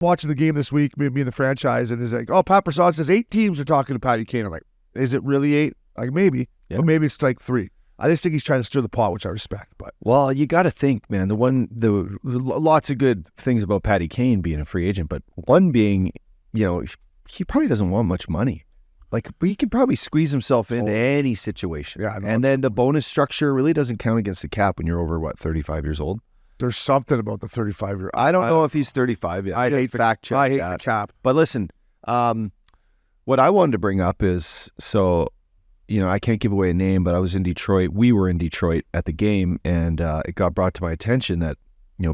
watching the game this week, me and the franchise, and it's like, oh, Pat Brisson says 8 teams are talking to Patty Kane. I'm like, is it really 8? Like, maybe. Yeah. But maybe it's like 3. I just think he's trying to stir the pot, which I respect. But well, you got to think, man. The lots of good things about Patty Kane being a free agent, but one being, he probably doesn't want much money. Like, he could probably squeeze himself into any situation. Yeah, and then the bonus structure really doesn't count against the cap when you're over 35 years old. There's something about the 35-year. I don't know if he's 35 yet. I hate fact check. I hate the cap. But listen, what I wanted to bring up is I can't give away a name, but I was in Detroit. We were in Detroit at the game, and it got brought to my attention that,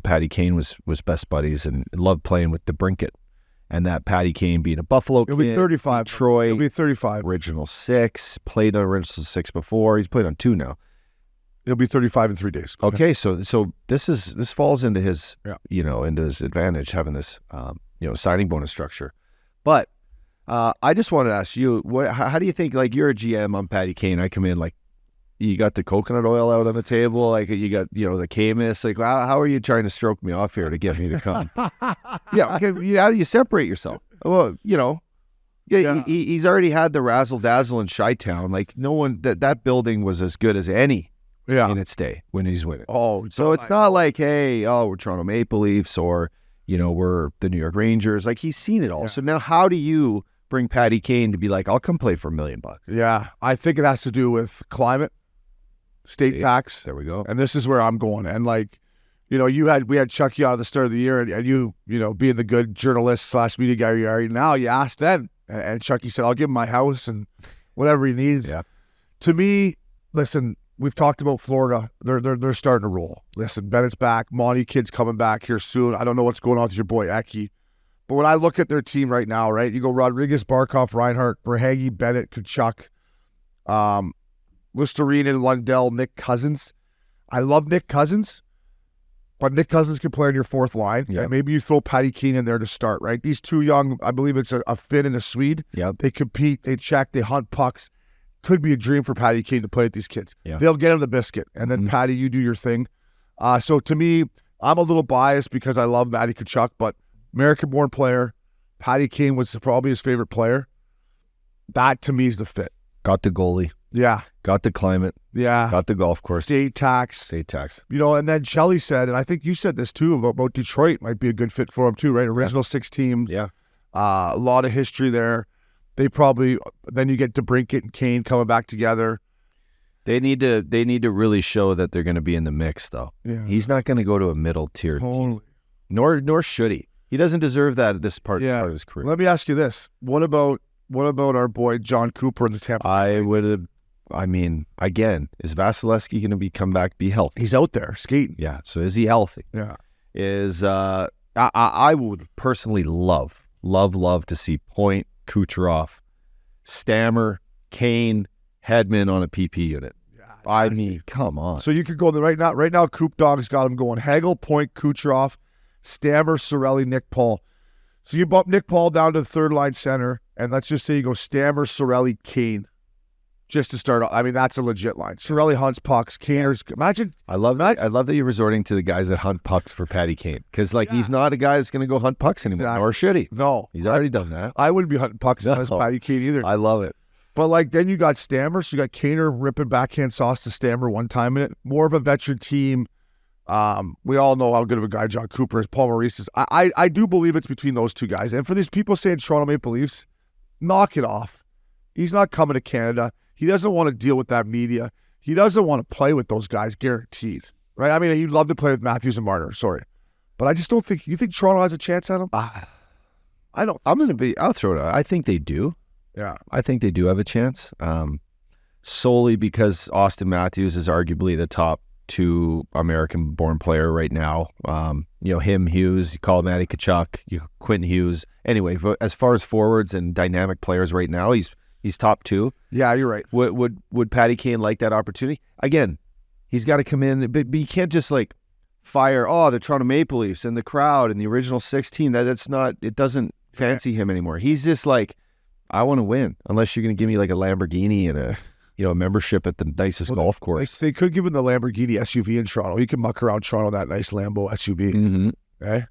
Patty Kane was best buddies and loved playing with DeBrincat. And that Patty Kane being a Buffalo kid. He'll be 35. Detroit. He'll be 35. Original 6. Played on Original 6 before. He's played on 2 now. He'll be 35 in 3 days. Okay, so this falls into his, into his advantage, having this, signing bonus structure. But I just wanted to ask you, how do you think, like, you're a GM on Patty Kane. I come in, like, you got the coconut oil out on the table, like, you got, the Camus. Like, how are you trying to stroke me off here to get me to come? How do you separate yourself? Well, he's already had the razzle-dazzle in Chi-Town. Like, no one, that building was as good as any in its day when he's winning. Oh, so it's not like, hey, we're Toronto Maple Leafs or, we're the New York Rangers. Like, he's seen it all. Yeah. So now how do you bring Patty Kane to be like, I'll come play for $1 million? Yeah, I think it has to do with climate, state tax. There we go. And this is where I'm going. And like, we had Chucky on at the start of the year, and you being the good journalist / media guy you are now, you asked then, and Chucky said, I'll give him my house and whatever he needs. Yeah. To me, listen, we've talked about Florida. They're starting to roll. Listen, Bennett's back. Monty kid's coming back here soon. I don't know what's going on with your boy Eki. But when I look at their team right now, right, you go Rodriguez, Barkov, Reinhart, Verhaeghe, Bennett, Kachuk, Listerine, Lundell, Nick Cousins. I love Nick Cousins, but Nick Cousins can play on your 4th line. Yeah. And maybe you throw Patty Kane in there to start, right? These 2 young, I believe it's a Finn and a Swede. Yeah. They compete, they check, they hunt pucks. Could be a dream for Patty Kane to play with these kids. Yeah. They'll get him the biscuit. And then, Patty, you do your thing. So to me, I'm a little biased because I love Matty Tkachuk, but American-born player, Patty Kane was probably his favorite player. That, to me, is the fit. Got the goalie. Yeah. Got the climate. Yeah. Got the golf course. State tax. And then Shelley said, and I think you said this too, about Detroit might be a good fit for him too, right? Original 6 teams. Yeah. A lot of history there. They probably, then you get DeBrincat and Kane coming back together. They need to really show that they're going to be in the mix, though. Yeah. He's not going to go to a middle tier team. Nor should he. He doesn't deserve that at this part of his career. Let me ask you this. What about our boy John Cooper in the Tampa Bay? Again, is Vasilevsky going to come back, be healthy? He's out there skating. Yeah. So is he healthy? Yeah. I would personally love to see Point, Kucherov, Stammer, Kane, Hedman on a PP unit. Yeah, come on. So you could go right now. Coop Dog's got him going. Hagel, Point, Kucherov, Stammer, Cirelli, Nick Paul. So you bump Nick Paul down to the 3rd line center, and let's just say you go Stammer, Cirelli, Kane, just to start off. I mean, that's a legit line. Cirelli hunts pucks. Kane, imagine. I love that you're resorting to the guys that hunt pucks for Patty Kane, because he's not a guy that's going to go hunt pucks anymore. Exactly. Or should he? No, he's already done that. I wouldn't be hunting pucks as Patty Kane either. I love it. But then you got Stammer, so you got Kaner ripping backhand sauce to Stammer one time in it. More of a veteran team. We all know how good of a guy John Cooper is. Paul Maurice is. I do believe it's between those 2 guys. And for these people saying Toronto Maple Leafs, knock it off. He's not coming to Canada. He doesn't want to deal with that media. He doesn't want to play with those guys, guaranteed. Right? I mean, he'd love to play with Matthews and Marner. Sorry. But I just don't think. You think Toronto has a chance at him? I don't. I'll throw it out. I think they do. Yeah. I think they do have a chance. Solely because Austin Matthews is arguably the top 2 American-born player right now. Him, Hughes, you call Matty Tkachuk, Quentin Hughes. Anyway, as far as forwards and dynamic players right now, he's top 2. Yeah, you're right. Would Patty Kane like that opportunity? Again, he's got to come in, but you can't just fire the Toronto Maple Leafs and the crowd and the original 6 team. It doesn't fancy him anymore. He's just I want to win, unless you're going to give me a Lamborghini and a membership at the nicest golf course. They could give him the Lamborghini SUV in Toronto. He can muck around Toronto, that nice Lambo SUV. Mm-hmm. Okay?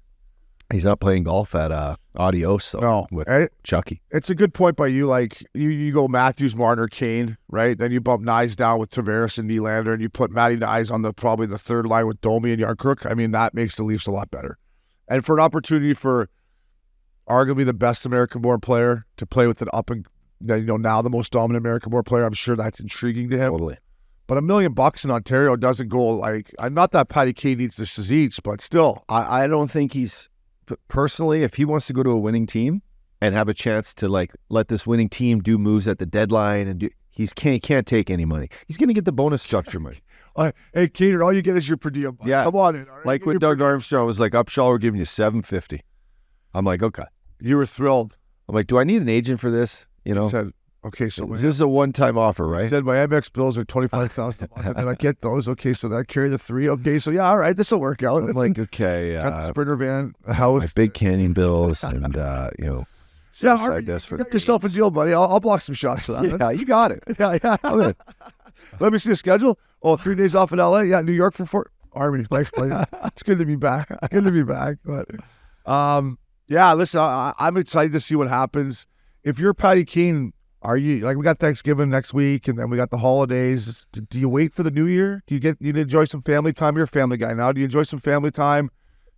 He's not playing golf at Adios No. with And Chucky. it's a good point by you. Like, you go Matthews, Marner, Kane, right? Then you bump Nyes down with Tavares and Nylander, and you put Matty Nyes on probably the third line with Domi and Yarncrook. I mean, that makes the Leafs a lot better. And for an opportunity for arguably the best American-born player to play with an now the most dominant American-born player, I'm sure that's intriguing to him. Totally. But $1 million in Ontario doesn't go like, not that Patty Kane needs the Shazic, but still. I don't think he's, personally, if he wants to go to a winning team and have a chance to like let this winning team do moves at the deadline and he can't take any money. He's going to get the bonus structure money. Hey, Keener, all you get is your per diem. Yeah. Come on in. All right? Like when Doug Armstrong was like, Upshall, we're giving you $750. I'm like, okay. You were thrilled. I'm like, do I need an agent for this? You know? He said, okay, so this is a one-time offer, right? He said, my MX bills are $25,000 a month, and I get those. Okay, so that carry the 3. Okay, so yeah, all right, this will work out. I'm like, okay. Got the Sprinter van, a house. My big canyon bills and, yeah, side desk you for got yourself a deal, buddy. I'll block some shots for that. Yeah, you got it. Yeah. Let me see the schedule. 3 days off in LA. Yeah, New York for 4. Army. Thanks, buddy. It's good to be back. Good to be back. But yeah, listen, I'm excited to see what happens. If you're Patty Kane, are you like, we got Thanksgiving next week, and then we got the holidays. Do you wait for the new year? Do you enjoy some family time? You're a family guy now. Do you enjoy some family time?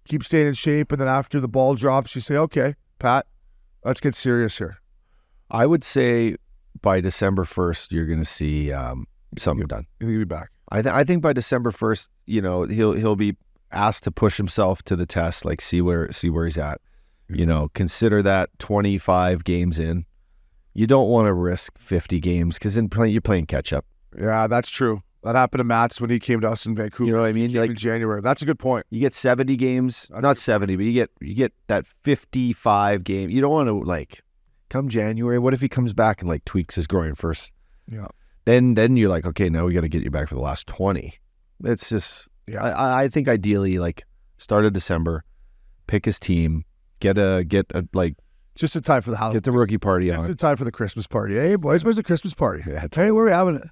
Keep staying in shape, and then after the ball drops, you say, okay, Pat, let's get serious here. I would say by December 1st, you're going to see something done. You'll be back. I think by December 1st, he'll be asked to push himself to the test, like see where he's at. Consider that 25 games in. You don't want to risk 50 games because you're playing catch up. Yeah, that's true. That happened to Mats when he came to us in Vancouver. You know what I mean? Like in January. That's a good point. You get 70 games, not 70, but you get that 55 game. You don't want to like come January. What if he comes back and like tweaks his groin first? Yeah. Then you're like, okay, now we got to get you back for the last 20. It's just, I think ideally like start of December, pick his team, get a just in time for the holiday. Get the rookie party on. Just in time for the Christmas party. Hey, boys, where's the Christmas party? Yeah, Hey, where are we having it?